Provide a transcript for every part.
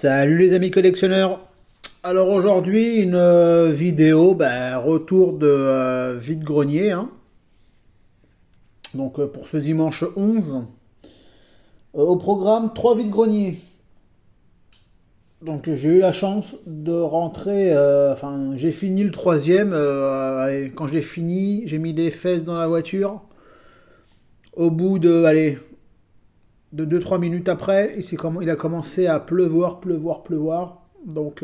Salut les amis collectionneurs. Alors aujourd'hui une vidéo retour de vide-grenier, hein. Donc pour ce dimanche 11 au programme 3 vide-greniers. Donc j'ai eu la chance de rentrer, enfin j'ai fini le troisième, allez, quand j'ai fini j'ai mis des fesses dans la voiture. Au bout de, allez, de 2-3 minutes après, il a commencé à pleuvoir, pleuvoir, pleuvoir. Donc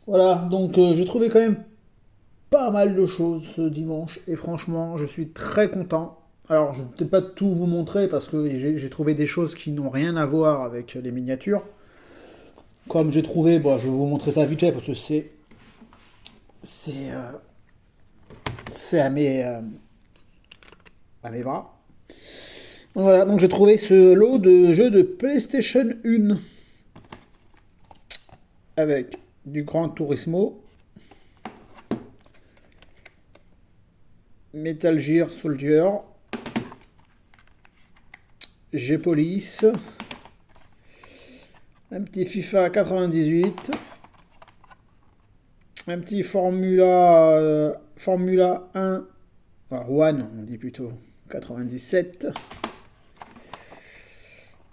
voilà, donc j'ai trouvé quand même pas mal de choses ce dimanche et franchement, je suis très content. Alors, je ne vais peut-être pas tout vous montrer parce que j'ai trouvé des choses qui n'ont rien à voir avec les miniatures. Comme j'ai trouvé, bon, je vais vous montrer ça vite fait parce que c'est c'est à mes bras. Donc voilà, donc j'ai trouvé ce lot de jeux de PlayStation 1 avec du Gran Turismo, Metal Gear Soldier, G-Police, un petit FIFA 98, un petit Formula 1, enfin One on dit plutôt, 97,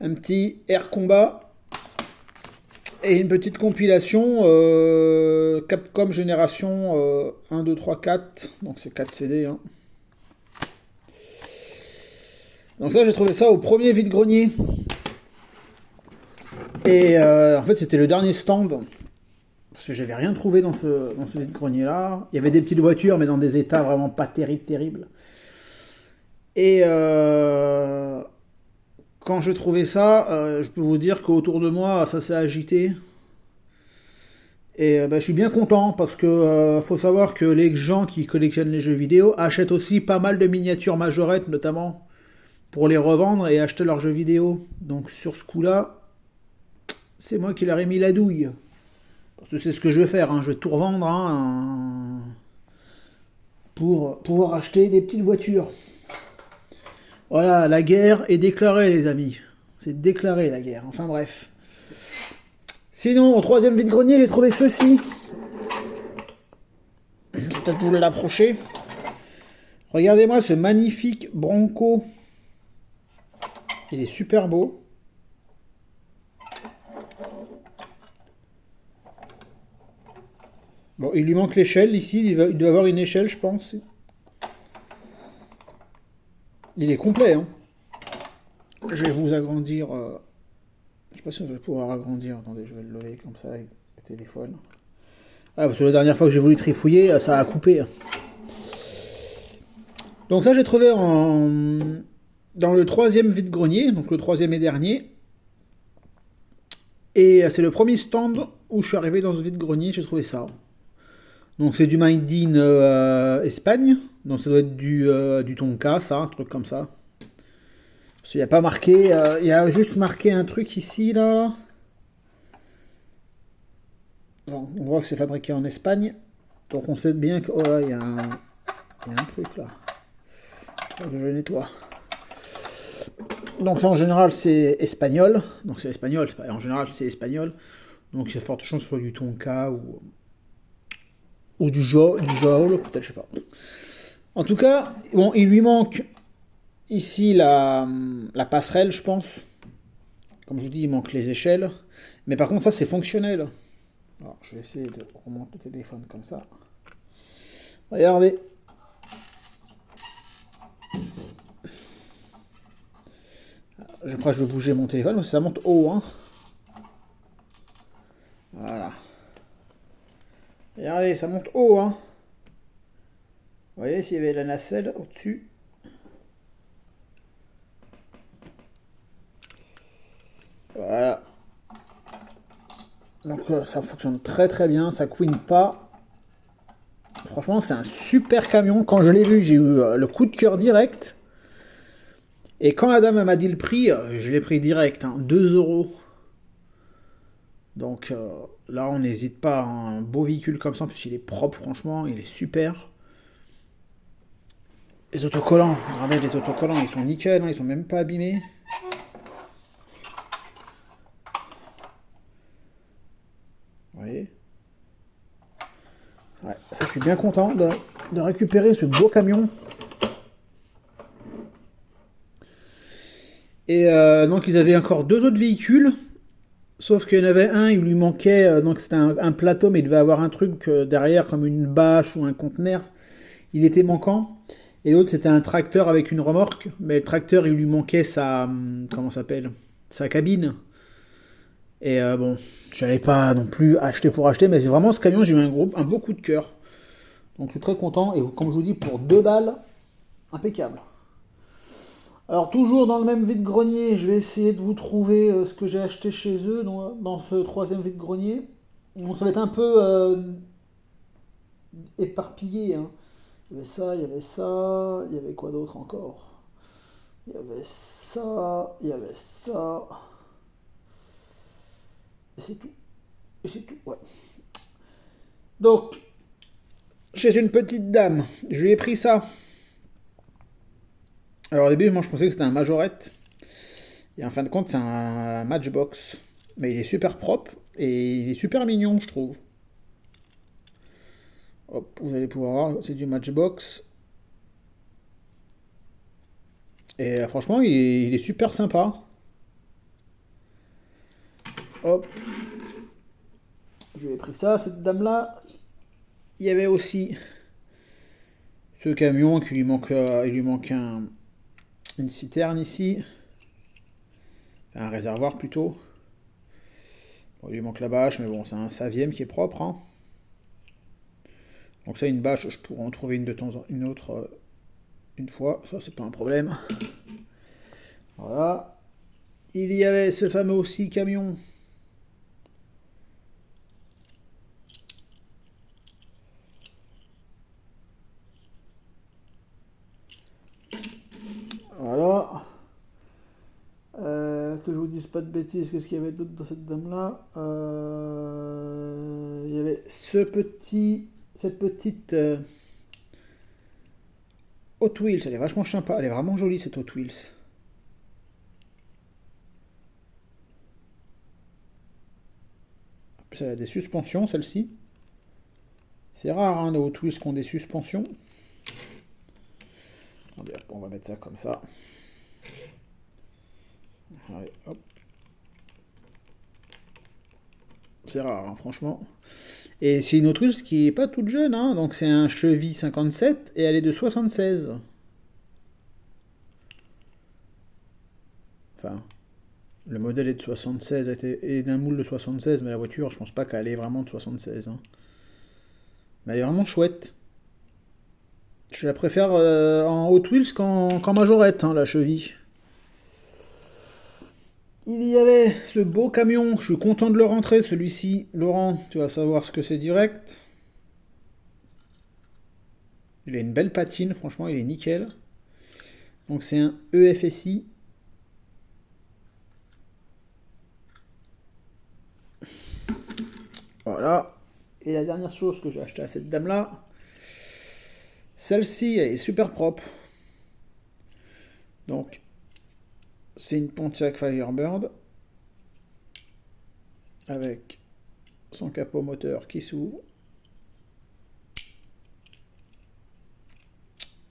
un petit Air Combat, et une petite compilation Capcom Génération 1, 2, 3, 4, donc c'est 4 CD, hein. Donc ça, j'ai trouvé ça au premier vide-grenier. Et en fait, c'était le dernier stand. Parce que j'avais rien trouvé dans ce vide-grenier-là. Il y avait des petites voitures, mais dans des états vraiment pas terribles. Et quand j'ai trouvé ça, je peux vous dire qu'autour de moi, ça s'est agité. Et je suis bien content parce que faut savoir que les gens qui collectionnent les jeux vidéo achètent aussi pas mal de miniatures majorettes, notamment pour les revendre et acheter leurs jeux vidéo. Donc sur ce coup-là, c'est moi qui leur ai mis la douille. Parce que c'est ce que je vais faire, hein. Je vais tout revendre, hein, pour pouvoir acheter des petites voitures. Voilà, la guerre est déclarée, les amis. C'est déclaré, la guerre. Enfin bref. Sinon, au troisième vide-grenier, j'ai trouvé ceci. Je vais peut-être vous l'approcher. Regardez-moi ce magnifique Bronco. Il est super beau. Bon, il lui manque l'échelle ici. Il doit avoir une échelle, je pense. Il est complet, hein. Je vais vous agrandir. Je sais pas si on va pouvoir agrandir. Attendez, je vais le lever comme ça avec le téléphone. Ah, parce que la dernière fois que j'ai voulu trifouiller, ça a coupé. Donc ça, j'ai trouvé dans le troisième vide-grenier, donc le troisième et dernier. Et c'est le premier stand où je suis arrivé dans ce vide-grenier, j'ai trouvé ça. Donc c'est du Made in Espagne, donc ça doit être du Tonka, ça, un truc comme ça. Parce qu'il n'y a pas marqué, il y a juste marqué un truc ici, là. Bon, on voit que c'est fabriqué en Espagne, donc on sait bien que, oh là, il y a un truc là. Je nettoie. Donc ça, en général c'est espagnol, donc c'est espagnol, en général c'est espagnol, donc il y a forte chance que ce soit du Tonka ou du Joule, peut-être, je sais pas. En tout cas, bon, il lui manque ici la passerelle, je pense. Comme je vous dis, il manque les échelles. Mais par contre, ça, c'est fonctionnel. Alors, je vais essayer de remonter le téléphone comme ça. Regardez. Après, je vais bouger mon téléphone parce que ça monte haut, hein. Voilà. Regardez, ça monte haut, hein. Vous voyez s'il y avait la nacelle au-dessus. Voilà. Donc ça fonctionne très bien, ça couine pas. Franchement, c'est un super camion. Quand je l'ai vu, j'ai eu le coup de cœur direct. Et quand la dame m'a dit le prix, je l'ai pris direct, hein, 2 euros. Donc là, on n'hésite pas à un beau véhicule comme ça, parce qu'il est propre, franchement, il est super. Les autocollants, regardez les autocollants, ils sont nickel, hein, ils sont même pas abîmés. Vous voyez? Ouais, ça, je suis bien content de récupérer ce beau camion. Et donc, ils avaient encore 2 autres véhicules. Sauf qu'il y en avait un, il lui manquait, donc c'était un plateau, mais il devait avoir un truc derrière, comme une bâche ou un conteneur. Il était manquant. Et l'autre, c'était un tracteur avec une remorque. Mais le tracteur, il lui manquait comment ça s'appelle? Sa cabine. Et bon, j'avais pas non plus acheté pour acheter, mais vraiment, ce camion, j'ai eu un beau coup de cœur. Donc, je suis très content. Et comme je vous dis, pour 2 balles, impeccable. Alors toujours dans le même vide-grenier, je vais essayer de vous trouver ce que j'ai acheté chez eux dans ce troisième vide-grenier. Donc ça va être un peu éparpillé, hein. Il y avait ça, il y avait ça, il y avait quoi d'autre encore? Il y avait ça, il y avait ça. Et c'est tout. Et c'est tout, ouais. Donc, chez une petite dame, je lui ai pris ça. Alors au début, moi je pensais que c'était un majorette. Et en fin de compte, c'est un Matchbox. Mais il est super propre et il est super mignon, je trouve. Hop, vous allez pouvoir voir, c'est du Matchbox. Et franchement, il est super sympa. Hop, je lui ai pris ça, cette dame-là. Il y avait aussi ce camion qui lui manque, il lui manque une citerne ici. Un réservoir plutôt. Bon, il lui manque la bâche, mais bon, c'est un Savième qui est propre, hein. Donc ça, une bâche, je pourrais en trouver une de temps en une autre une fois. Ça, c'est pas un problème. Voilà. Il y avait ce fameux aussi camion. Voilà. Que je vous dise pas de bêtises, qu'est-ce qu'il y avait d'autre dans cette dame-là? Il y avait cette petite Hot Wheels, elle est vachement sympa, elle est vraiment jolie cette Hot Wheels. En plus, elle a des suspensions, celle-ci. C'est rare, hein, les Hot Wheels qui ont des suspensions. Attendez, on va mettre ça comme ça. Allez, hop. C'est rare, hein, franchement. Et c'est une Hot Wheels qui est pas toute jeune, hein, donc c'est un Chevy 57 et elle est de 76. Enfin, le modèle est de 76, est d'un moule de 76, mais la voiture, je pense pas qu'elle est vraiment de 76, hein. Mais elle est vraiment chouette. Je la préfère en Hot Wheels qu'en majorette, hein, la Chevy. Il y avait ce beau camion, je suis content de le rentrer, celui-ci. Laurent, tu vas savoir ce que c'est direct. Il a une belle patine, franchement, il est nickel. Donc c'est un EFSI. Voilà. Et la dernière chose que j'ai acheté à cette dame-là, celle-ci, elle est super propre. Donc, c'est une Pontiac Firebird avec son capot moteur qui s'ouvre.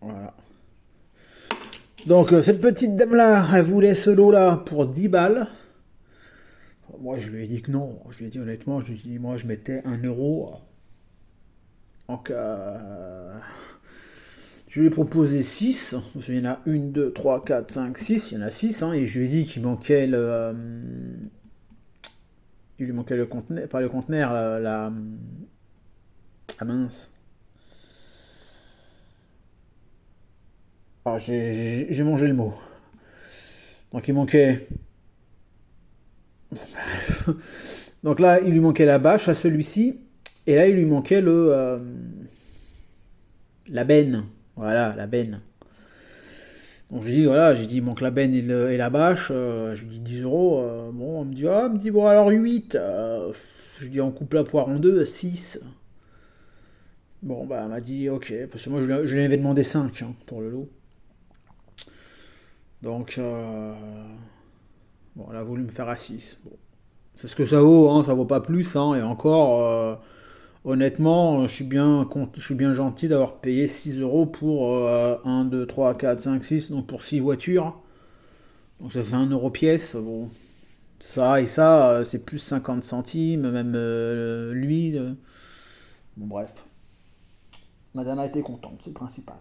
Voilà. Donc, cette petite dame-là, elle voulait ce lot-là pour 10 balles. Moi, je lui ai dit que non. Je lui ai dit honnêtement, je lui ai dit, moi, je mettais 1 euro en cas. Je lui ai proposé 6. Il y en a 1, 2, 3, 4, 5, 6. Il y en a 6. Hein, et je lui ai dit qu'il manquait le. Il lui manquait le conteneur. Pas le conteneur, la. Ah mince. Ah, j'ai mangé le mot. Donc il manquait. Donc là, il lui manquait la bâche à celui-ci. Et là, il lui manquait la benne. Voilà, la benne. Donc j'ai dit, voilà, j'ai dit, il manque la benne et la bâche. Je lui dis 10 euros. Bon, elle me dit, bon, alors 8. Je dis, on coupe la poire en deux, 6. Bon, bah, elle m'a dit, ok. Parce que moi, je lui avais demandé 5 hein, pour le lot. Donc, bon, elle a voulu me faire à 6. Bon, C'est ce que ça vaut, hein, ça vaut pas plus, hein, et encore, honnêtement, je suis bien gentil d'avoir payé 6 euros pour 1, 2, 3, 4, 5, 6, donc pour 6 voitures. Donc ça fait 1 euro pièce. Bon, ça et ça, c'est plus 50 centimes, même l'huile. Bon, bref. Madame a été contente, c'est le principal.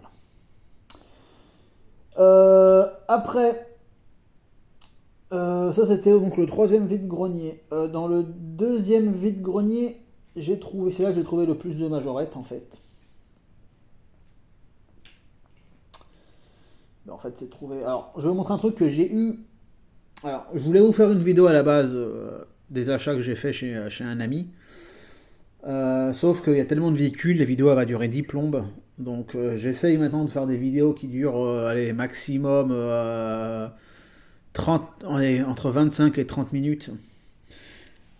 Après, ça c'était donc le troisième vide-grenier. Dans le deuxième vide-grenier, c'est là que j'ai trouvé le plus de majorettes en fait. Mais en fait, c'est trouvé. Alors, je vais vous montrer un truc que j'ai eu. Alors, je voulais vous faire une vidéo à la base des achats que j'ai fait chez un ami. Sauf qu'il y a tellement de véhicules, la vidéo elle va durer 10 plombes. Donc j'essaye maintenant de faire des vidéos qui durent allez, maximum 30, allez, entre 25 et 30 minutes.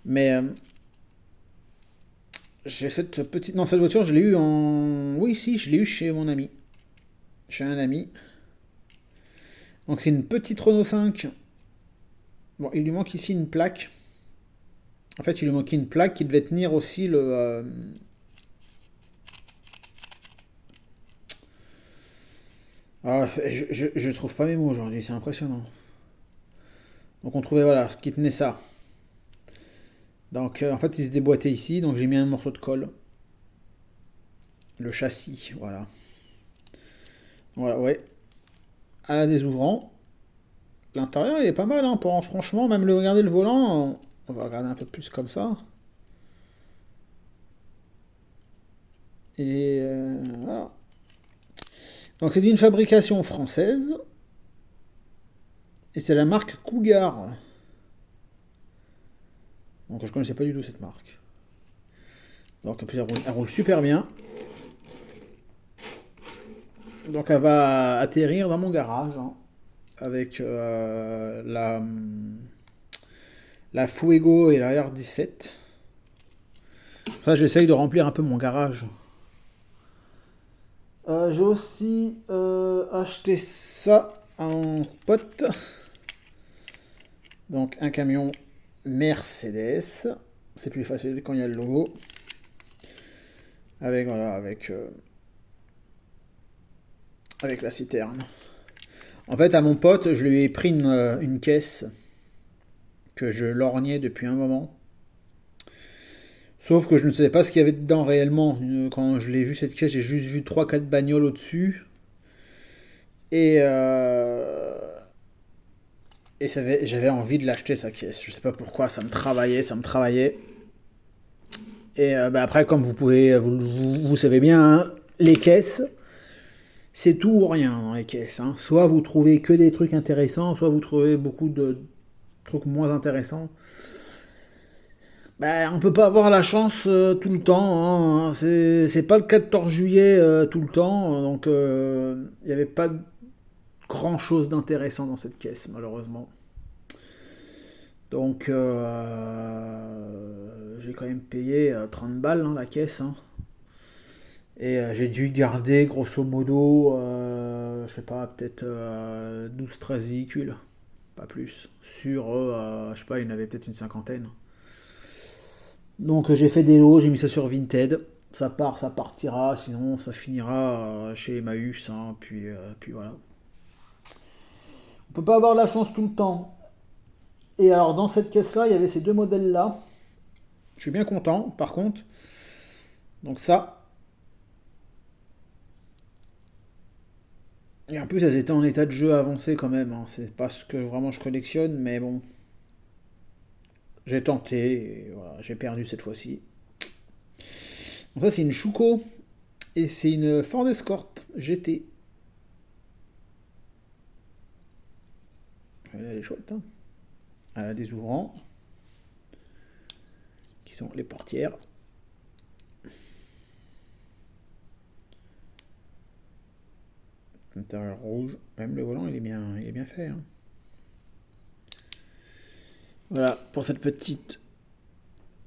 Mais j'ai cette petite. Non, cette voiture, je l'ai eu en. Oui, si, je l'ai eu chez mon ami. Chez un ami. Donc c'est une petite Renault 5. Bon, il lui manque ici une plaque. En fait, il lui manquait une plaque qui devait tenir aussi le. Ah, je trouve pas mes mots aujourd'hui, c'est impressionnant. Donc on trouvait voilà ce qui tenait ça. Donc en fait il se déboîtait ici, donc j'ai mis un morceau de colle. Le châssis, voilà. Voilà, ouais. À la désouvrant. L'intérieur il est pas mal, hein, franchement, même regarder le volant, on va regarder un peu plus comme ça. Et voilà. Donc c'est d'une fabrication française. Et c'est la marque Cougar. Donc je connaissais pas du tout cette marque. Donc elle roule super bien. Donc elle va atterrir dans mon garage hein, avec la Fuego et la R17. Ça j'essaye de remplir un peu mon garage. J'ai aussi acheté ça en pote. Donc un camion Mercedes. C'est plus facile quand il y a le logo. Avec voilà, avec la citerne. En fait, à mon pote, je lui ai pris une caisse que je lorgnais depuis un moment. Sauf que je ne savais pas ce qu'il y avait dedans réellement. Quand je l'ai vu cette caisse, j'ai juste vu trois quatre bagnoles au-dessus. Et, j'avais envie de l'acheter sa caisse. Je sais pas pourquoi, ça me travaillait, ça me travaillait. Et après, comme vous savez bien, hein, les caisses, c'est tout ou rien dans les caisses. Hein. Soit vous trouvez que des trucs intéressants, soit vous trouvez beaucoup de trucs moins intéressants. Ben, on peut pas avoir la chance tout le temps. Hein. C'est pas le 14 juillet tout le temps. Donc, il n'y avait pas grand chose d'intéressant dans cette caisse, malheureusement. Donc, j'ai quand même payé 30 balles hein, la caisse. Hein. Et j'ai dû garder grosso modo, je sais pas, peut-être 12-13 véhicules, pas plus. Sur, je sais pas, il y en avait peut-être une cinquantaine. Donc j'ai fait des lots, j'ai mis ça sur Vinted. Ça part, ça partira, sinon ça finira chez Emmaüs, hein, puis voilà. On peut pas avoir la chance tout le temps. Et alors dans cette caisse-là, il y avait ces deux modèles-là. Je suis bien content, par contre. Donc ça. Et en plus, elles étaient en état de jeu avancé quand même. Hein. C'est pas ce que vraiment je collectionne, mais bon. J'ai tenté, et voilà, j'ai perdu cette fois-ci. Donc ça, c'est une Schuko. Et c'est une Ford Escort GT. Elle est chouette. Hein. Elle a des ouvrants. Qui sont les portières. Intérieur rouge. Même le volant, il est bien fait. Hein. Voilà, pour cette petite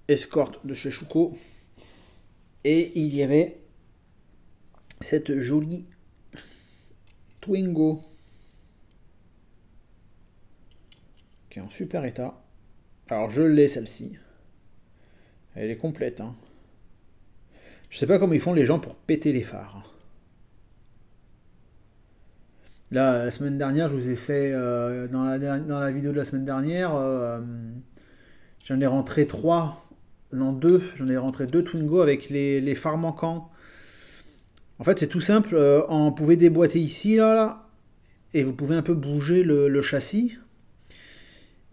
escorte de chez Schuko. Et il y avait cette jolie Twingo qui est en super état. Alors je l'ai celle-ci. Elle est complète. Hein. Je sais pas comment ils font les gens pour péter les phares. Là, la semaine dernière, je vous ai fait, dans la vidéo de la semaine dernière, j'en ai rentré 3, non 2, j'en ai rentré 2 Twingo avec les phares manquants. En fait, c'est tout simple, on pouvait déboîter ici, là, et vous pouvez un peu bouger le châssis.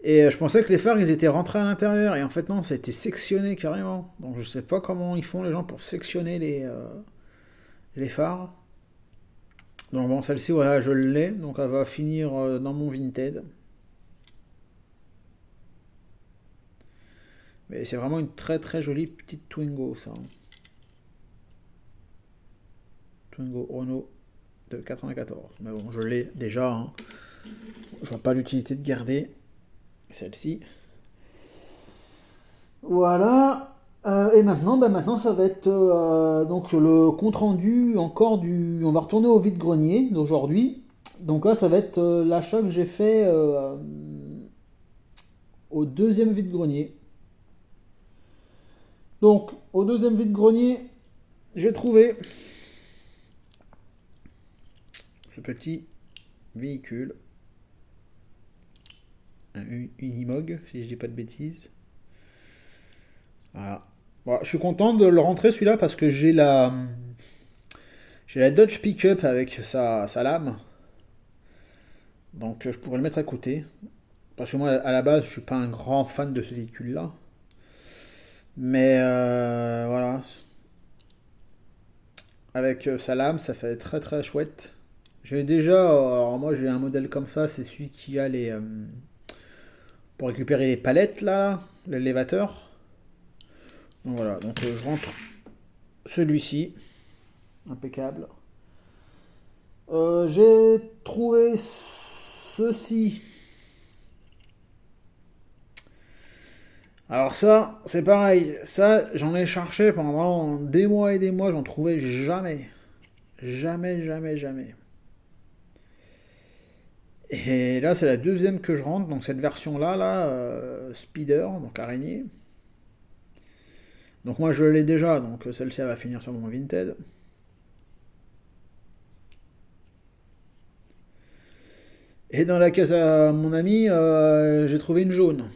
Et je pensais que les phares, ils étaient rentrés à l'intérieur, et en fait non, ça a été sectionné carrément. Donc je sais pas comment ils font les gens pour sectionner les phares. Donc bon, celle-ci, voilà, je l'ai, donc elle va finir dans mon Vinted. Mais c'est vraiment une très très jolie petite Twingo, ça. Twingo Renault de 94. Mais bon, je l'ai déjà. Hein. Je vois pas l'utilité de garder celle-ci. Voilà. Et maintenant, maintenant, ça va être donc le compte rendu encore du. On va retourner au vide-grenier d'aujourd'hui. Donc là, ça va être l'achat que j'ai fait au deuxième vide-grenier. Donc, au deuxième vide-grenier, j'ai trouvé ce petit véhicule. Un Unimog, si je dis pas de bêtises. Voilà. Bon, je suis content de le rentrer celui-là parce que j'ai la Dodge Pickup avec sa lame. Donc je pourrais le mettre à côté. Parce que moi, à la base, je suis pas un grand fan de ce véhicule-là. Mais voilà. Avec sa lame, ça fait très très chouette. J'ai déjà, alors moi j'ai un modèle comme ça, c'est celui qui a les... pour récupérer les palettes là, l'élévateur. Donc voilà, donc je rentre celui-ci. Impeccable. J'ai trouvé ceci. Alors ça, c'est pareil. Ça, j'en ai cherché pendant des mois et des mois. J'en trouvais jamais. Jamais, jamais, jamais. Et là, c'est la deuxième que je rentre. Donc cette version-là, Speeder, donc araignée. Donc moi, je l'ai déjà. Donc celle-ci, elle va finir sur mon Vinted. Et dans la caisse à mon ami, j'ai trouvé une jaune.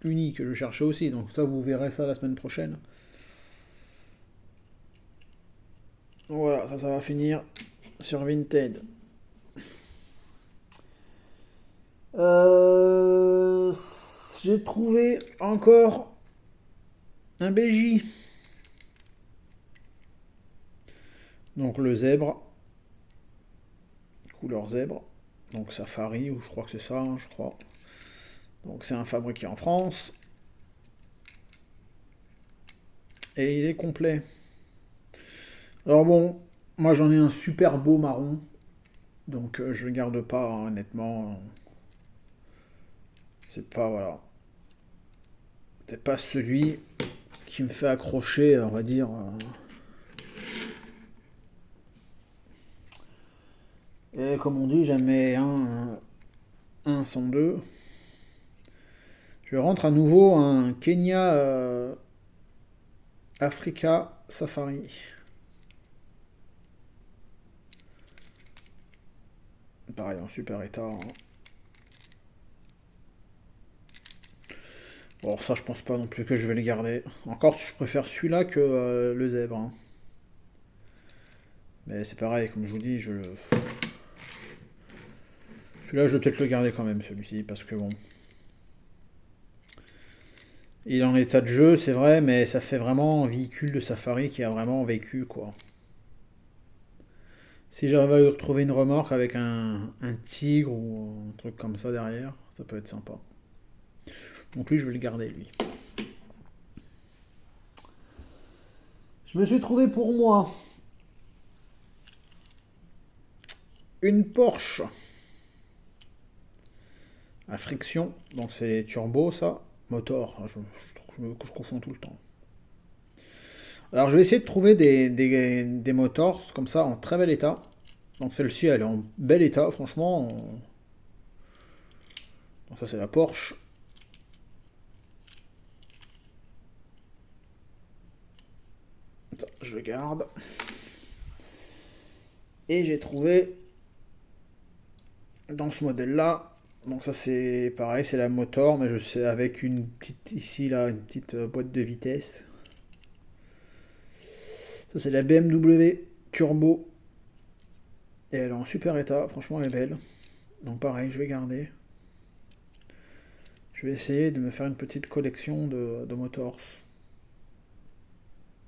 Unie que je cherchais aussi. Donc ça, vous verrez ça la semaine prochaine. Voilà, ça va finir sur Vinted. J'ai trouvé encore un BJ. Donc le zèbre. Couleur zèbre. Donc Safari, ou je crois que c'est ça, hein, je crois. Donc c'est un fabriqué en France. Et il est complet. Alors bon, moi j'en ai un super beau marron. Donc je le garde pas, hein, honnêtement. C'est pas, voilà. C'est pas celui qui me fait accrocher, on va dire. Et comme on dit, jamais un sans deux. Je rentre à nouveau un Kenya Africa Safari. Pareil, en super état. Hein. Bon, ça, je pense pas non plus que je vais le garder. Encore, je préfère celui-là que le zèbre. Hein. Mais c'est pareil, comme je vous dis, celui-là, je vais peut-être le garder quand même, celui-ci, parce que bon. Il est en état de jeu, c'est vrai, mais ça fait vraiment un véhicule de safari qui a vraiment vécu, quoi. Si j'arrive à lui retrouver une remorque avec un tigre ou un truc comme ça derrière, ça peut être sympa. Donc lui, je vais le garder, lui. Je me suis trouvé pour moi une Porsche à friction. Donc c'est turbo, ça. Moteur, je confonds tout le temps. Alors je vais essayer de trouver des motors comme ça en très bel état. Donc celle-ci, elle est en bel état, franchement. Donc ça c'est la Porsche. Ça, je le garde. Et j'ai trouvé dans ce modèle là, donc ça c'est pareil, c'est la motor, mais je sais avec une petite ici là, une petite boîte de vitesse. Ça c'est la BMW Turbo. Et elle est en super état, franchement elle est belle. Donc pareil, je vais garder. Je vais essayer de me faire une petite collection de motors.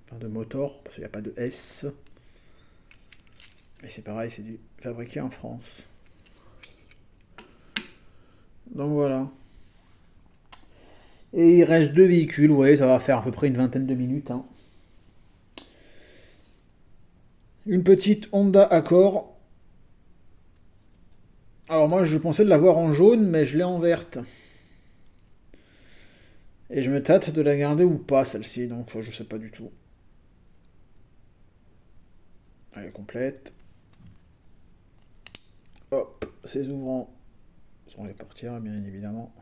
Enfin de motors, parce qu'il n'y a pas de S. Et c'est pareil, c'est du fabriqué en France. Donc voilà. Et il reste 2 véhicules, vous voyez, ça va faire à peu près une vingtaine de minutes. Hein. Une petite Honda Accord. Alors moi je pensais de l'avoir en jaune, mais je l'ai en verte. Et je me tâte de la garder ou pas celle-ci, donc je sais pas du tout. Elle est complète. Hop, ces ouvrants sont les portières bien évidemment.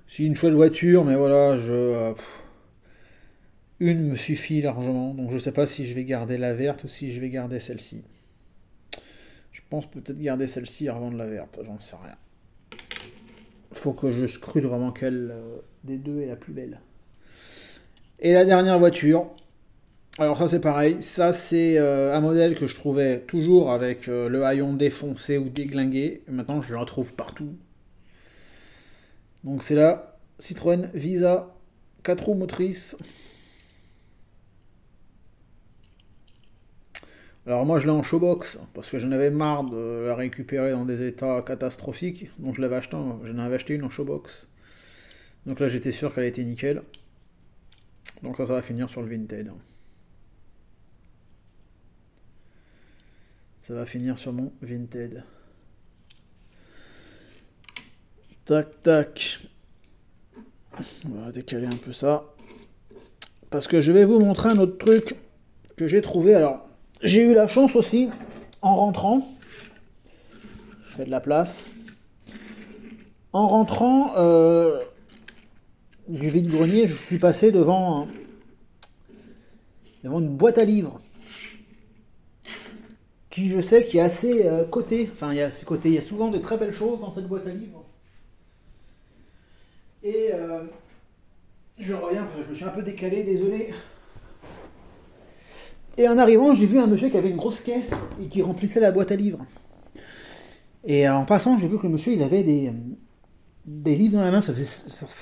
C'est une chouette voiture, mais voilà, une me suffit largement, donc je sais pas si je vais garder la verte ou si je vais garder celle-ci. Je pense peut-être garder celle-ci avant de la verte, j'en sais rien. Faut que je scrute vraiment quelle des deux est la plus belle. Et la dernière voiture, alors ça c'est pareil, ça c'est un modèle que je trouvais toujours avec le haillon défoncé ou déglingué, et maintenant je le retrouve partout. Donc c'est la Citroën Visa 4 roues motrices. Alors moi je l'ai en showbox parce que j'en avais marre de la récupérer dans des états catastrophiques, donc j'en avais acheté une en showbox. Donc là j'étais sûr qu'elle était nickel. Donc ça va finir sur le Vinted. Ça va finir sur mon Vinted. Tac tac. On va décaler un peu ça. Parce que je vais vous montrer un autre truc que j'ai trouvé. Alors, j'ai eu la chance aussi, en rentrant, je fais de la place, en rentrant du vide-grenier, je suis passé devant une boîte à livres, qui je sais qui est assez cotée. Enfin, il y a ses côtés, il y a souvent de très belles choses dans cette boîte à livres. Et je reviens parce que je me suis un peu décalé, désolé. Et en arrivant, j'ai vu un monsieur qui avait une grosse caisse et qui remplissait la boîte à livres. Et en passant, j'ai vu que le monsieur, il avait des livres dans la main, ça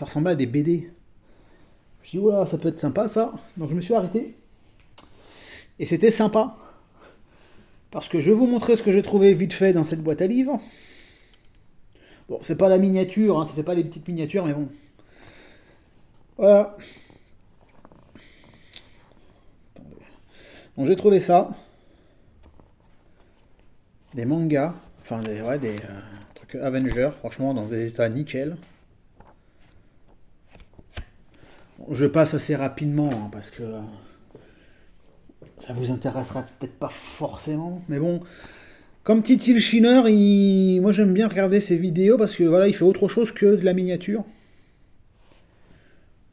ressemblait à des BD. Je me suis dit, oula, ça peut être sympa ça. Donc je me suis arrêté. Et c'était sympa. Parce que je vais vous montrer ce que j'ai trouvé vite fait dans cette boîte à livres. Bon, c'est pas la miniature, hein, ça fait pas les petites miniatures, mais bon. Voilà. Donc j'ai trouvé ça. Des mangas. Enfin, des trucs Avengers, franchement, dans des états nickel. Bon, je passe assez rapidement, hein, parce que ça vous intéressera peut-être pas forcément. Mais bon, comme Titi le Chineur, moi j'aime bien regarder ses vidéos parce que voilà, il fait autre chose que de la miniature.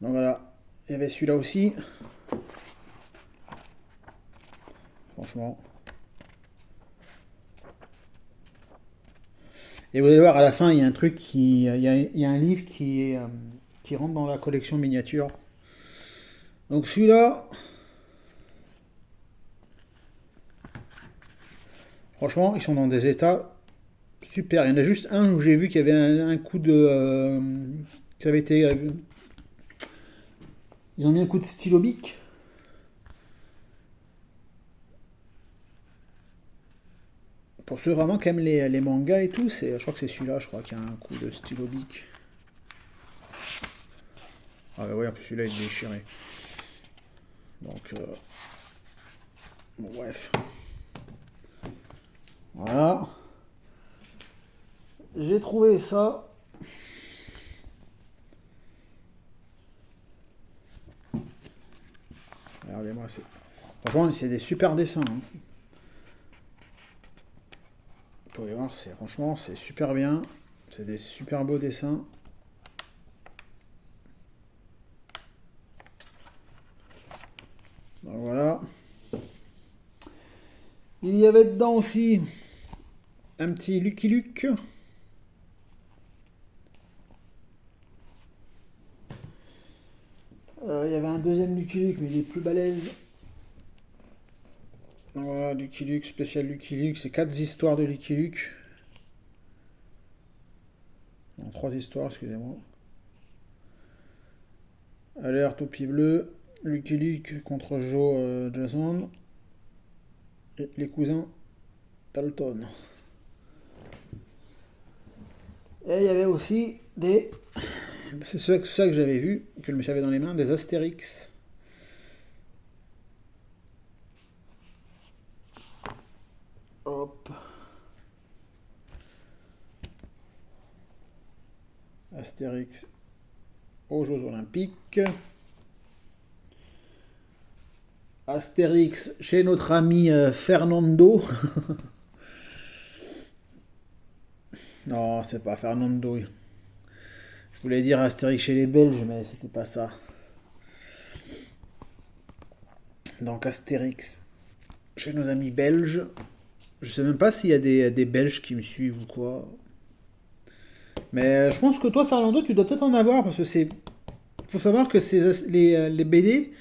Donc voilà, il y avait celui-là aussi. Franchement. Et vous allez voir, à la fin, il y a un truc il y a un livre qui rentre dans la collection miniature. Donc celui-là, franchement, ils sont dans des états super. Il y en a juste un où j'ai vu qu'il y avait un coup de... ça avait été... ils ont mis un coup de stylo bic. Pour ceux vraiment qui aiment les mangas et tout, je crois que c'est celui-là, je crois qu'il y a un coup de stylo bic. Ah bah ouais, en plus celui-là il est déchiré. Donc, bon, bref. Voilà. J'ai trouvé ça. Regardez-moi, franchement, c'est des super dessins. Hein. faut les voir, franchement, c'est super bien. C'est des super beaux dessins. Donc voilà. Il y avait dedans aussi un petit Lucky Luke. Il y avait un deuxième Lucky Luke, mais il est plus balèze. Donc voilà, Lucky Luke, spécial Lucky Luke. C'est 4 histoires de Lucky Luke. Non, 3 histoires, excusez-moi. Alerte au pied bleu. Lucky Luke contre Joe Jason. Et les cousins Dalton. Et il y avait aussi des... C'est ça que j'avais vu, que le monsieur avait dans les mains, des Astérix. Hop. Astérix aux Jeux Olympiques. Astérix chez notre ami Fernando. Non, c'est pas Fernando. Je voulais dire Astérix chez les Belges, mais c'était pas ça. Donc Astérix chez nos amis belges. Je sais même pas s'il y a des Belges qui me suivent ou quoi. Mais je pense que toi, Fernando, tu dois peut-être en avoir parce que c'est. Faut savoir que c'est les BD.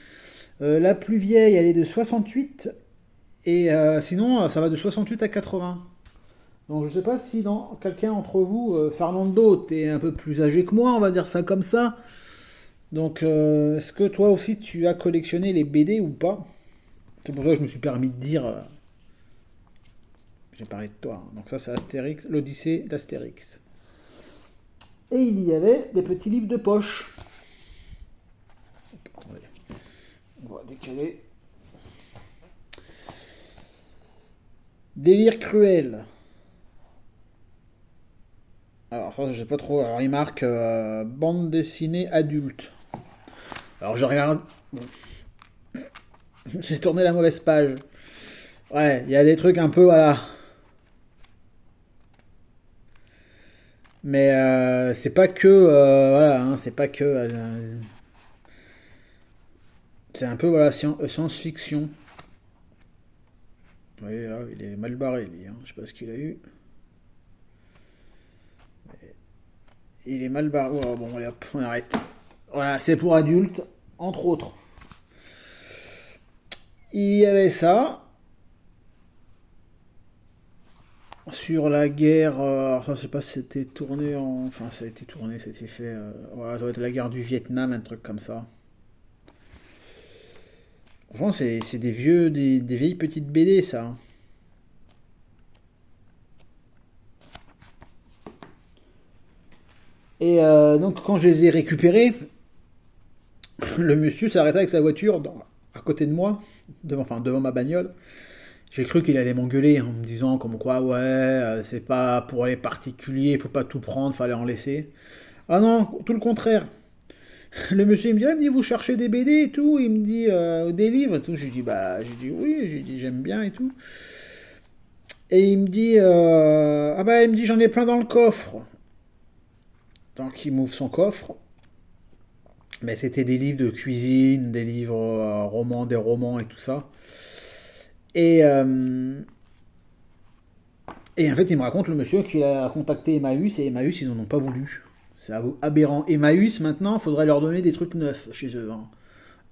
La plus vieille, elle est de 68. Et sinon, ça va de 68 à 80. Donc je sais pas si dans quelqu'un entre vous, Fernando, t'es un peu plus âgé que moi, on va dire ça comme ça. Donc est-ce que toi aussi tu as collectionné les BD ou pas? C'est pour ça que je me suis permis de dire. J'ai parlé de toi. Donc ça c'est Astérix, l'Odyssée d'Astérix. Et il y avait des petits livres de poche. Attendez. On va décaler. Délire cruel. Alors ça je sais pas trop. Alors il marque bande dessinée adulte. Alors je regarde. Bon. J'ai tourné la mauvaise page. Ouais, il y a des trucs un peu voilà. Mais c'est pas que voilà, hein, c'est pas que c'est un peu voilà science-fiction. Oui, là, il est mal barré lui. Hein. Je sais pas ce qu'il a eu. Il est mal barré. Oh, bon, allez hop, on arrête. Voilà, c'est pour adultes, entre autres. Il y avait ça. Sur la guerre, alors ça, je sais pas si c'était tourné en. Enfin, ça a été tourné, c'était fait. Ouais, ça doit être la guerre du Vietnam, un truc comme ça. Franchement, c'est des vieilles petites BD, ça. Hein. Et donc, quand je les ai récupérés, le monsieur s'est arrêté avec sa voiture à côté de moi, devant ma bagnole. J'ai cru qu'il allait m'engueuler en me disant comme quoi, ouais, c'est pas pour les particuliers, faut pas tout prendre, fallait en laisser. Ah non, tout le contraire. Le monsieur il me dit vous cherchez des BD et tout, il me dit des livres et tout. J'ai dit oui, j'ai dit j'aime bien et tout. Et il me dit ah bah il me dit j'en ai plein dans le coffre. Donc il m'ouvre son coffre. Mais c'était des livres de cuisine, des livres romans, des romans et tout ça. Et en fait, il me raconte le monsieur qui a contacté Emmaüs et Emmaüs, ils n'en ont pas voulu. C'est aberrant. Emmaüs, maintenant, il faudrait leur donner des trucs neufs chez eux. Hein.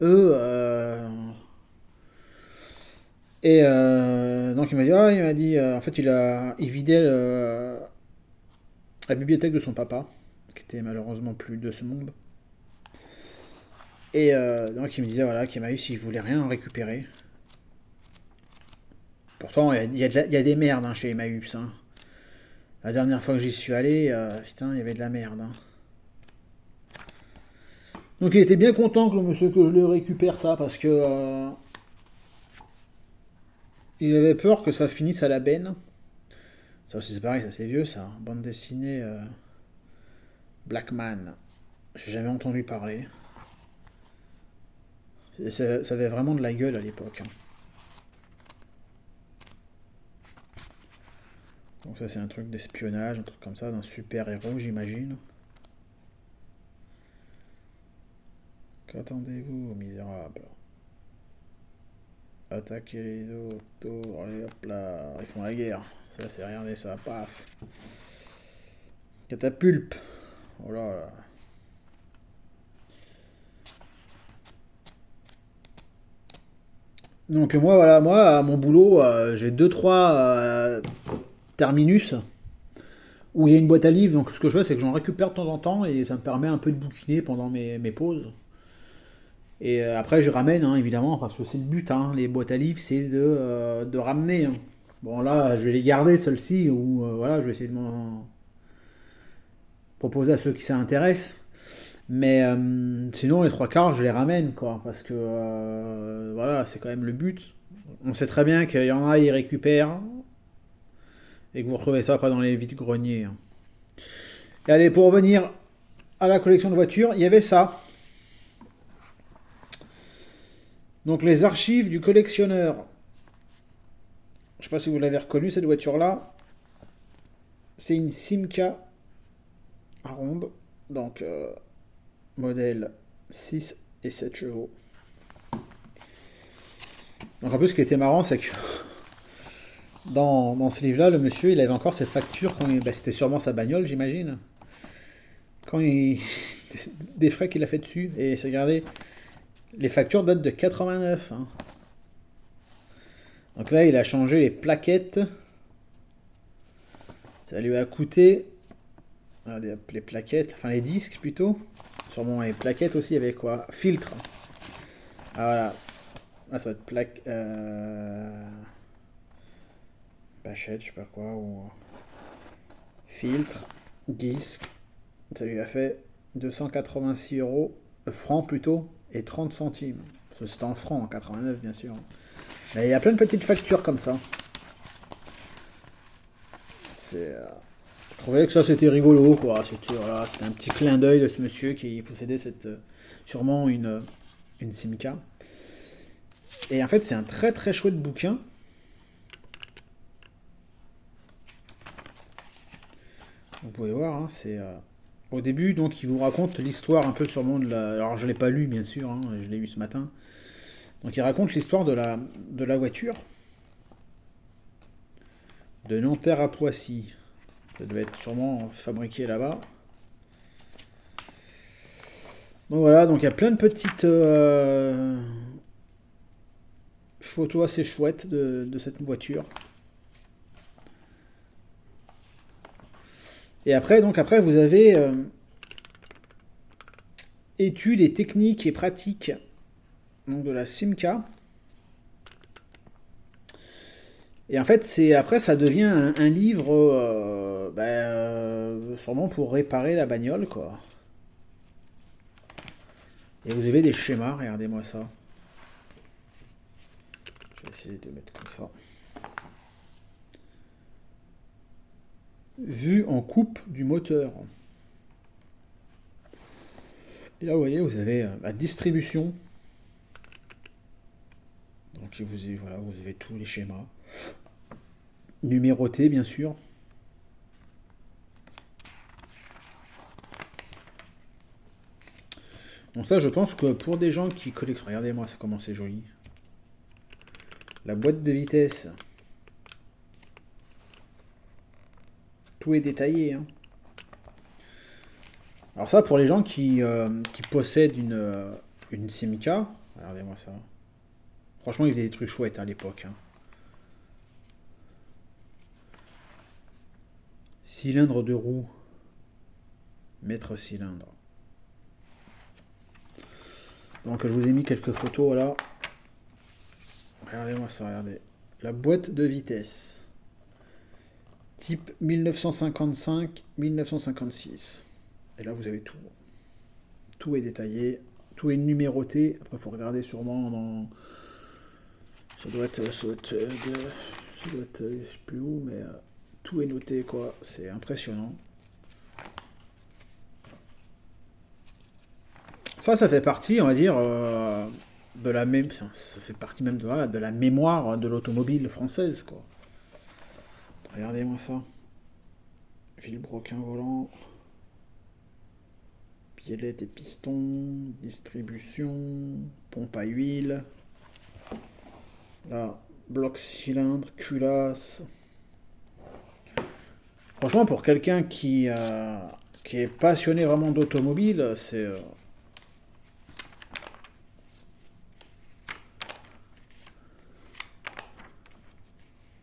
Eux. Et donc il m'a dit, en fait, il vidait la bibliothèque de son papa, qui était malheureusement plus de ce monde. Et donc il me disait voilà qu'Emmaüs, il voulait rien en récupérer. Pourtant, il y a des merdes hein, chez Emmaüs. Hein. La dernière fois que j'y suis allé, putain, il y avait de la merde. Hein. Donc il était bien content que le monsieur que je le récupère ça, parce que il avait peur que ça finisse à la benne. Ça aussi c'est pareil, ça c'est vieux ça. Bande dessinée Blackman. J'ai jamais entendu parler. Ça avait vraiment de la gueule à l'époque. Hein. Donc ça c'est un truc d'espionnage, un truc comme ça, d'un super-héros j'imagine. Qu'attendez-vous, misérables? Attaquer les autos, allez hop là, ils font la guerre. Ça c'est, regardez ça, paf. Catapulpe. Oh là là. Donc moi, voilà, moi, à mon boulot, j'ai deux trois terminus où il y a une boîte à livres. Donc ce que je fais, c'est que j'en récupère de temps en temps et ça me permet un peu de bouquiner pendant mes pauses. Et après, je ramène, hein, évidemment, parce que c'est le but, hein, les boîtes à livres, c'est de ramener, hein. Bon, là, je vais les garder, celles-ci, ou voilà, je vais essayer de m'en proposer à ceux qui s'intéressent. Mais sinon, les trois quarts, je les ramène, quoi, parce que voilà, c'est quand même le but. On sait très bien qu'il y en a, ils récupèrent, et que vous retrouvez ça pas dans les vides-greniers, hein. Et allez, pour revenir à la collection de voitures, il y avait ça. Donc, les archives du collectionneur. Je ne sais pas si vous l'avez reconnu, cette voiture-là. C'est une Simca ronde. Donc, modèle 6 et 7 chevaux. Donc, en plus, ce qui était marrant, c'est que dans ce livre-là, le monsieur, il avait encore ses factures quand c'était sûrement sa bagnole, j'imagine. Quand il. Des frais qu'il a fait dessus. Et c'est regardez, les factures datent de 89. Hein. Donc là, il a changé les plaquettes. Ça lui a coûté. Les plaquettes, enfin les disques plutôt. Sûrement les plaquettes aussi avec quoi? Filtre. Ah voilà. Là, ça va être plaque. Pachette, je sais pas quoi. Ou... Filtre. Disque. Ça lui a fait 286 euros. Francs plutôt. Et 30 centimes. C'est en francs, en 89 bien sûr. Et il y a plein de petites factures comme ça. C'est. Je trouvais que ça c'était rigolo, quoi. C'était voilà, un petit clin d'œil de ce monsieur qui possédait sûrement une Simca. Et en fait, c'est un très très chouette bouquin. Vous pouvez voir, hein, c'est au début, donc il vous raconte l'histoire un peu sûrement de la. Alors je l'ai pas lu bien sûr, hein, je l'ai lu ce matin. Donc il raconte l'histoire de la voiture de Nanterre à Poissy. Ça devait être sûrement fabriqué là-bas. Donc voilà, donc il y a plein de petites photos assez chouettes de cette voiture. Et après, vous avez études et techniques et pratiques donc de la Simca. Et en fait, après, ça devient un livre sûrement pour réparer la bagnole, quoi. Et vous avez des schémas, regardez-moi ça. Je vais essayer de mettre comme ça. Vue en coupe du moteur. Et là, vous voyez, vous avez la distribution. Donc, vous avez tous les schémas. Numérotés, bien sûr. Donc ça, je pense que pour des gens qui collectent... Regardez-moi comment c'est joli. La boîte de vitesse. Tout est détaillé, hein. Alors ça, pour les gens qui possèdent une Simca, regardez-moi ça. Franchement, il faisait des trucs chouettes à l'époque, hein. Cylindre de roue. Mètre cylindre. Donc je vous ai mis quelques photos là. Regardez-moi ça, regardez. La boîte de vitesse. Type 1955-1956. Et là vous avez tout. Tout est détaillé. Tout est numéroté. Après il faut regarder sûrement dans... Ça doit être... je sais plus où, mais tout est noté, quoi. C'est impressionnant. Ça fait partie, on va dire, de la même, ça fait partie même de la mémoire de l'automobile française, quoi. Regardez-moi ça. vilebrequin volant. Biellette et piston. Distribution. Pompe à huile. Là, bloc cylindre, culasse. Franchement, pour quelqu'un qui est passionné vraiment d'automobile, c'est...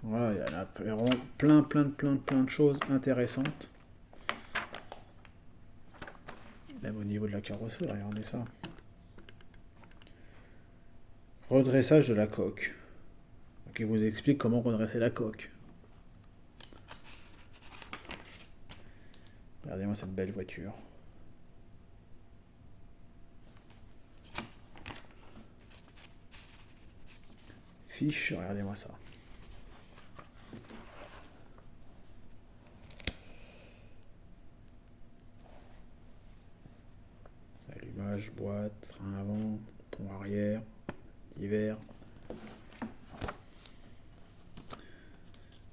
Voilà, il y en a vraiment plein de choses intéressantes. Même au niveau de la carrosserie, regardez ça. Redressage de la coque. Donc il vous explique comment redresser la coque. Regardez-moi cette belle voiture. Fiche, regardez-moi ça. Allumage, boîte, train avant, pont arrière, divers.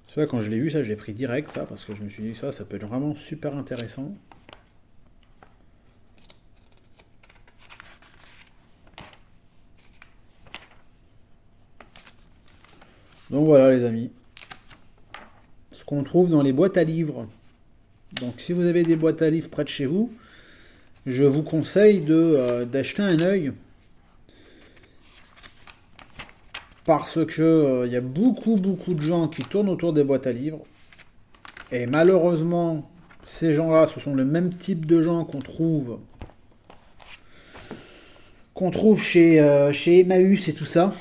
C'est vrai, quand je l'ai vu, ça, je l'ai pris direct, ça, parce que je me suis dit, ça peut être vraiment super intéressant. Donc voilà, les amis. Ce qu'on trouve dans les boîtes à livres. Donc, si vous avez des boîtes à livres près de chez vous, je vous conseille d'acheter un œil. Parce que y a beaucoup de gens qui tournent autour des boîtes à livres. Et malheureusement, ces gens-là, ce sont le même type de gens qu'on trouve chez Emmaüs et tout ça.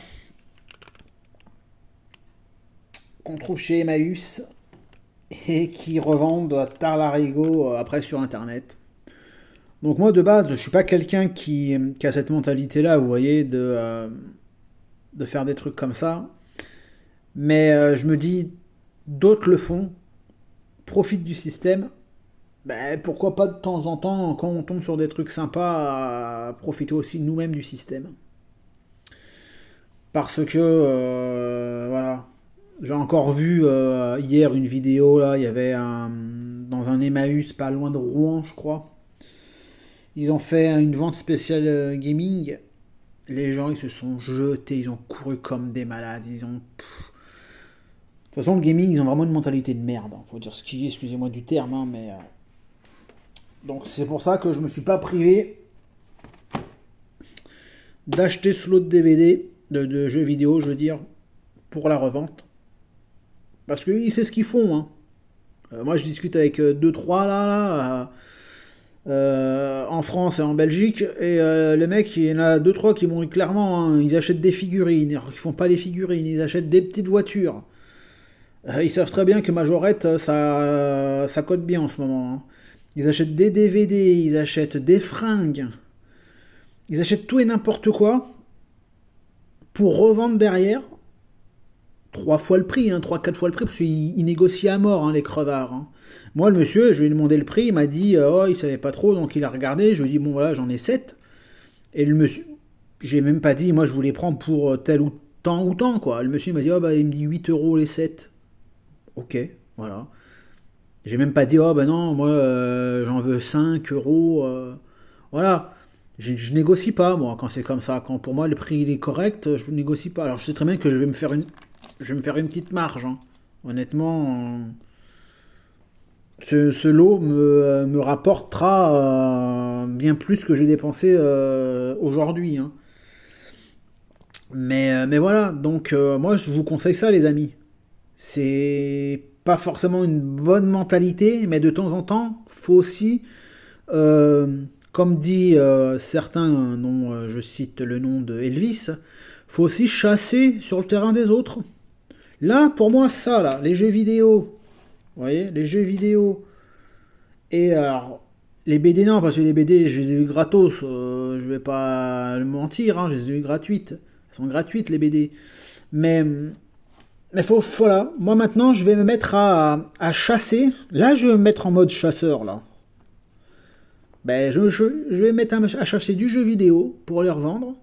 Qu'on trouve chez Emmaüs et qui revendent à tard-larigot après sur Internet. Donc moi, de base, je suis pas quelqu'un qui a cette mentalité-là, vous voyez, de faire des trucs comme ça. Mais je me dis, d'autres le font, profitent du système. Ben, pourquoi pas de temps en temps, quand on tombe sur des trucs sympas, à profiter aussi nous-mêmes du système. Parce que, voilà. J'ai encore vu hier une vidéo, là, il y avait dans un Emmaüs, pas loin de Rouen, je crois. Ils ont fait une vente spéciale gaming. Les gens, ils se sont jetés, ils ont couru comme des malades, ils ont... De toute façon, le gaming, ils ont vraiment une mentalité de merde. Faut dire ce qui est, excusez-moi du terme, hein, mais... Donc c'est pour ça que je me suis pas privé d'acheter ce lot de DVD, de jeux vidéo, je veux dire, pour la revente. Parce qu'ils savent ce qu'ils font, hein. Moi, je discute avec 2-3 en France et en Belgique, et les mecs, il y en a 2-3 qui m'ont dit clairement, hein, ils achètent des figurines, ils font pas les figurines, ils achètent des petites voitures. Ils savent très bien que Majorette, ça cote bien en ce moment. Hein. Ils achètent des DVD, ils achètent des fringues, ils achètent tout et n'importe quoi pour revendre derrière 3 fois le prix, hein, 3-4 fois le prix, parce qu'ils négocient à mort, hein, les crevards. Hein. Moi, le monsieur, je lui ai demandé le prix, il m'a dit, oh, il savait pas trop, donc il a regardé, je lui ai dit, bon voilà, j'en ai 7. Et le monsieur, j'ai même pas dit, moi je voulais prendre pour tel ou tant, quoi. Le monsieur m'a dit, oh, bah, il me dit 8 euros les 7. Ok, voilà. J'ai même pas dit, oh, bah non, moi j'en veux 5 euros. Voilà. Je négocie pas, moi, quand c'est comme ça. Quand pour moi le prix il est correct, je négocie pas. Alors je sais très bien que je vais me faire une petite marge. Hein. Honnêtement, ce lot me rapportera bien plus que j'ai dépensé aujourd'hui. Hein. Mais voilà, donc moi je vous conseille ça, les amis. C'est pas forcément une bonne mentalité, mais de temps en temps, faut aussi, comme dit certains, dont je cite le nom de Elvis, faut aussi chasser sur le terrain des autres. Là, pour moi, ça, là, les jeux vidéo, vous voyez, les jeux vidéo, et alors, les BD, non, parce que les BD, je les ai eu gratos, je vais pas le mentir, hein, je les ai eu gratuites. Elles sont gratuites, les BD. Mais voilà, moi maintenant, je vais me mettre à chasser. Là, je vais me mettre en mode chasseur, là. Ben, je vais me mettre à chasser du jeu vidéo pour les revendre.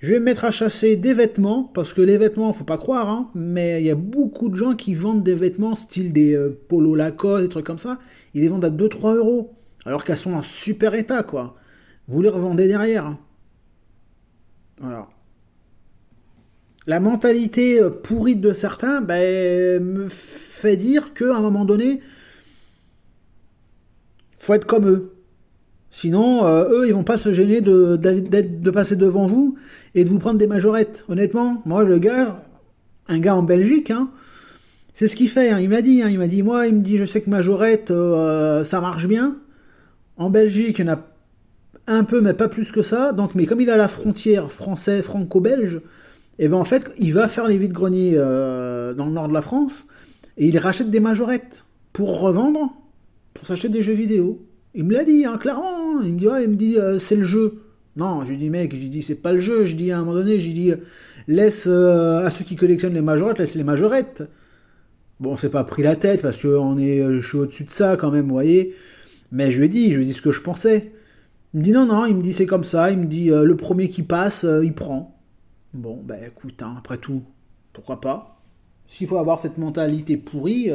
Je vais me mettre à chasser des vêtements, parce que les vêtements, faut pas croire, hein, mais il y a beaucoup de gens qui vendent des vêtements style des polos Lacoste, des trucs comme ça. Ils les vendent à 2-3 euros, alors qu'elles sont en super état, quoi. Vous les revendez derrière, hein. Voilà. La mentalité pourrie de certains me fait dire qu'à un moment donné, faut être comme eux. Sinon, eux, ils vont pas se gêner de passer devant vous et de vous prendre des majorettes. Honnêtement, moi, un gars en Belgique, hein, c'est ce qu'il fait. Hein. Il m'a dit, moi, je sais que majorette, ça marche bien. En Belgique, il y en a un peu, mais pas plus que ça. Donc, mais comme il a la frontière français, franco-belge, et ben en fait, il va faire les vides-greniers dans le nord de la France et il rachète des majorettes pour revendre, pour s'acheter des jeux vidéo. Il me l'a dit, hein, clairement. Il me dit, c'est le jeu. Non, j'ai dit, mec, j'ai dit, c'est pas le jeu. J'ai dit, à un moment donné, j'ai dit, laisse à ceux qui collectionnent les majorettes, laisse les majorettes. Bon, c'est pas pris la tête parce que je suis au-dessus de ça quand même, vous voyez. Mais je lui ai dit ce que je pensais. Il me dit, non, il me dit, c'est comme ça. Il me dit, le premier qui passe, il prend. Bon, ben écoute, hein, après tout, pourquoi pas. S'il faut avoir cette mentalité pourrie,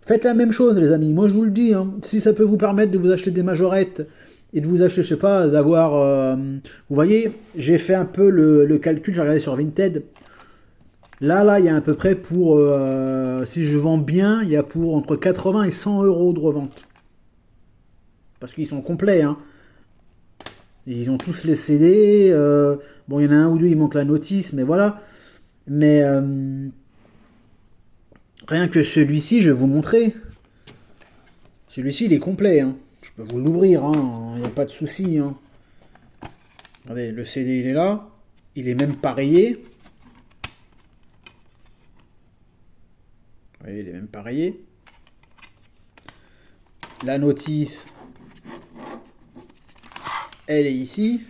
faites la même chose, les amis. Moi, je vous le dis, hein, si ça peut vous permettre de vous acheter des majorettes et de vous acheter, je sais pas, d'avoir... vous voyez, j'ai fait un peu le calcul, j'ai regardé sur Vinted. Là, il y a à peu près pour... si je vends bien, il y a pour entre 80 et 100 euros de revente. Parce qu'ils sont complets, hein. Ils ont tous les CD. Bon, il y en a un ou deux, il manque la notice, mais voilà. Mais rien que celui-ci, je vais vous montrer. Celui-ci, il est complet, hein. Je peux vous l'ouvrir, hein. Il n'y a pas de souci, hein. Regardez, le CD, il est là. Il est même pareillé. Vous voyez, il est même pareillé. La notice, elle est ici.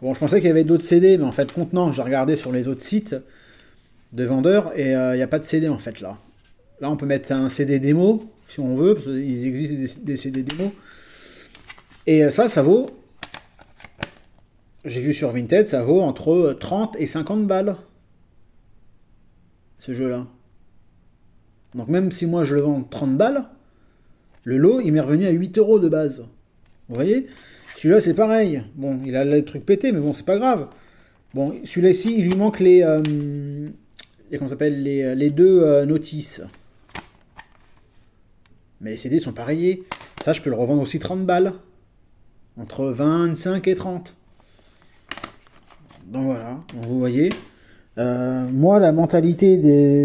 Bon, je pensais qu'il y avait d'autres CD, mais en fait, contenant, j'ai regardé sur les autres sites de vendeurs et il n'y a pas de CD en fait là. Là, on peut mettre un CD démo si on veut, parce qu'il existe des CD démo. Et ça vaut, j'ai vu sur Vinted, ça vaut entre 30 et 50 balles. Ce jeu-là. Donc même si moi je le vends 30 balles, le lot, il m'est revenu à 8 euros de base. Vous voyez ? Celui-là, c'est pareil. Bon, il a le truc pété, mais bon, c'est pas grave. Bon, celui-là ici, il lui manque comment ça s'appelle, les deux notices. Mais les CD sont pareillés. Ça, je peux le revendre aussi 30 balles. Entre 25 et 30. Donc voilà, donc, vous voyez. Moi, la mentalité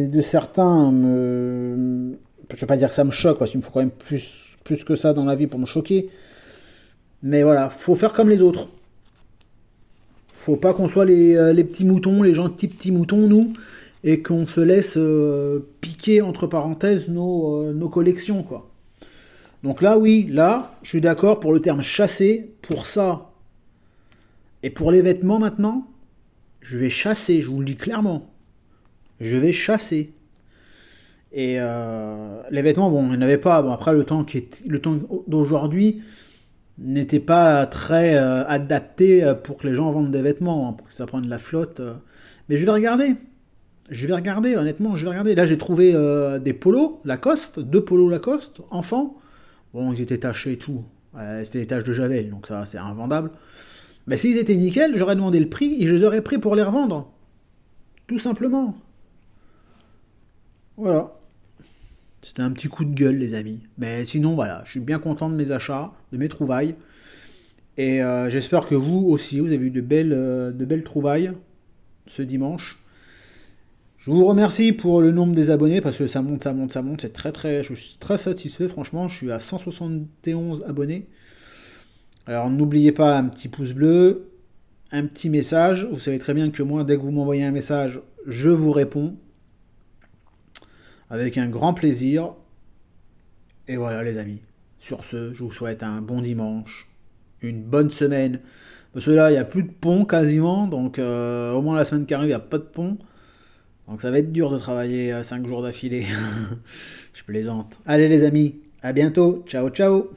de certains je ne vais pas dire que ça me choque, parce qu'il me faut quand même plus que ça dans la vie pour me choquer. Mais voilà, faut faire comme les autres. Faut pas qu'on soit les petits moutons, les gentils petits moutons, nous, et qu'on se laisse piquer, entre parenthèses, nos collections, quoi. Donc là, oui, là, je suis d'accord pour le terme chasser, pour ça. Et pour les vêtements, maintenant, je vais chasser, je vous le dis clairement. Je vais chasser. Et les vêtements, bon, il n'y en avait pas. Bon, après, le temps d'aujourd'hui n'était pas très adapté pour que les gens vendent des vêtements, hein, pour que ça prenne de la flotte. Mais je vais regarder. Honnêtement, je vais regarder. Là, j'ai trouvé des polos Lacoste, 2 polos Lacoste, enfants. Bon, ils étaient tachés et tout. C'était des taches de Javel, donc ça, c'est invendable. Mais s'ils étaient nickel, j'aurais demandé le prix et je les aurais pris pour les revendre. Tout simplement. Voilà. C'était un petit coup de gueule, les amis. Mais sinon, voilà, je suis bien content de mes achats, de mes trouvailles. Et j'espère que vous aussi, vous avez eu de belles trouvailles ce dimanche. Je vous remercie pour le nombre des abonnés, parce que ça monte. C'est je suis très satisfait, franchement. Je suis à 171 abonnés. Alors n'oubliez pas un petit pouce bleu, un petit message. Vous savez très bien que moi, dès que vous m'envoyez un message, je vous réponds. Avec un grand plaisir. Et voilà, les amis. Sur ce, je vous souhaite un bon dimanche, une bonne semaine. Parce que là, il n'y a plus de pont quasiment. Donc au moins la semaine qui arrive, il n'y a pas de pont. Donc ça va être dur de travailler 5 jours d'affilée. Je plaisante. Allez les amis, à bientôt. Ciao, ciao.